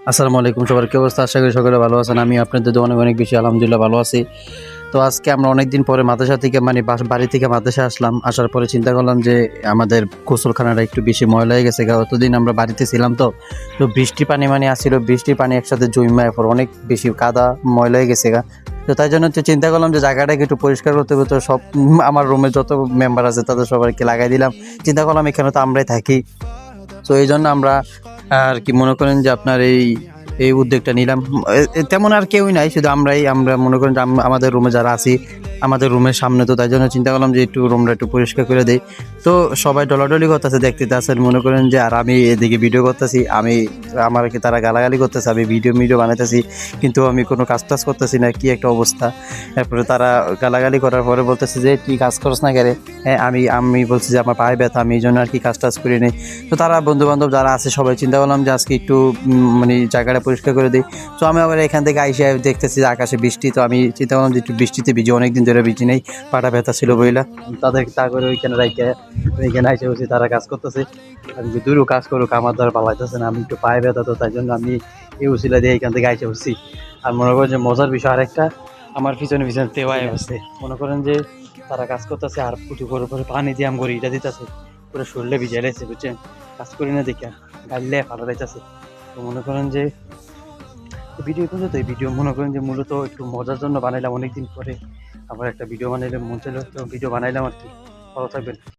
আসসালামু আলাইকুম, সবার কি অবস্থা? আশা করি সকলে ভালো আছেন। আমি আপনাদের দোয়া অনেক অনেক বেশি আলহামদুলিল্লাহ ভালো আছি। তো আজকে আমরা অনেকদিন পরে মাদ্রাসা থেকে বাড়ি থেকে মাদ্রাসায় আসলাম। আসার পরে চিন্তা করলাম যে আমাদের গোসলখানাটা একটু বেশি ময়লা হয়ে গেছে। অতদিন আমরা বাড়িতে ছিলাম, তো বৃষ্টির পানি আসছিল, বৃষ্টির পানি একসাথে জমে পর অনেক বেশি কাদা ময়লা হয়ে গেছে। তো তাই জন্য তো চিন্তা করলাম যে জায়গাটাকে একটু পরিষ্কার করতে হবে। তো সব আমার রুমে যত মেম্বার আছে তাদের সবাইকে লাগাই দিলাম। চিন্তা করলাম এখানে তো আমরাই থাকি, তো এই জন্য আমরা আর কি মনে করেন যে আপনার এই এই উদ্যোগটা নিলাম। তেমন আর কেউই নাই, শুধু আমরা মনে করেন যে আমাদের রুমে যারা আছি, আমাদের রুমের সামনে, তো তাই জন্য চিন্তা করলাম যে একটু রুমটা একটু পরিষ্কার করে দেই। তো সবাই ডলাডলি করতেছে, দেখতে আছেন মনে করেন যে, আর আমি এদিকে ভিডিও করতেছি, আমার কি তারা গালাগালি করতেছে, আমি ভিডিও বানাইতেছি, কিন্তু আমি কোনো কাজ টাজ করতেছি না, কি একটা অবস্থা। এরপরে তারা গালাগালি করার পরে বলতেছে যে তুই কাজ করছ না কেন? হ্যাঁ, আমি বলছি যে আমার পায়ে ব্যথা, আমি এই জন্য আর কি কাজ টাজ করি নি। তো তারা বন্ধু বান্ধব যারা আছে সবাই চিন্তা করলাম যে আজকে একটু মানে জায়গাটা পরিষ্কার করে দিই। তো আমি আবার এখান থেকে আইসে দেখতেছি যে আকাশে বৃষ্টি, তো আমি চিন্তা করলাম যে একটু বৃষ্টিতে ভিজি, অনেকদিন ধরে ভিজি নেই, পাটা ব্যথা ছিল বইলা। তাদের তা করে ওইখানে আইসে বসে তারা কাজ করতেছে। আমি যে দূরও কাজ করুক, আমার দ্বারা পালাইতেছে না, আমি একটু পায়ে ব্যথা, তো তাই জন্য আমি এই উসিলা দিয়ে এখান থেকে আইসে বসছি। আর মনে করেন যে মজার বিষয় আরেকটা, আমার পিছনে পিছনে তেওয়াই আছে, মনে করেন যে তারা কাজ করতেছে আর পুজো করে পরে পানি দিয়ে করে ইটা দিতেছে, পুরো শরীরে ভিজে লেছে, বুঝছেন? কাজ করি না দেখা গাইলে ফাটা যাইতেছে। তো মনে করেন যে ভিডিও পর্যন্ত, এই ভিডিও মনে করেন যে মূলত একটু মজার জন্য বানাইলাম, অনেকদিন পরে আবার একটা ভিডিও বানাইলাম, মন চাইলো তো ভিডিও বানাইলাম আর কি। ভালো থাকবেন।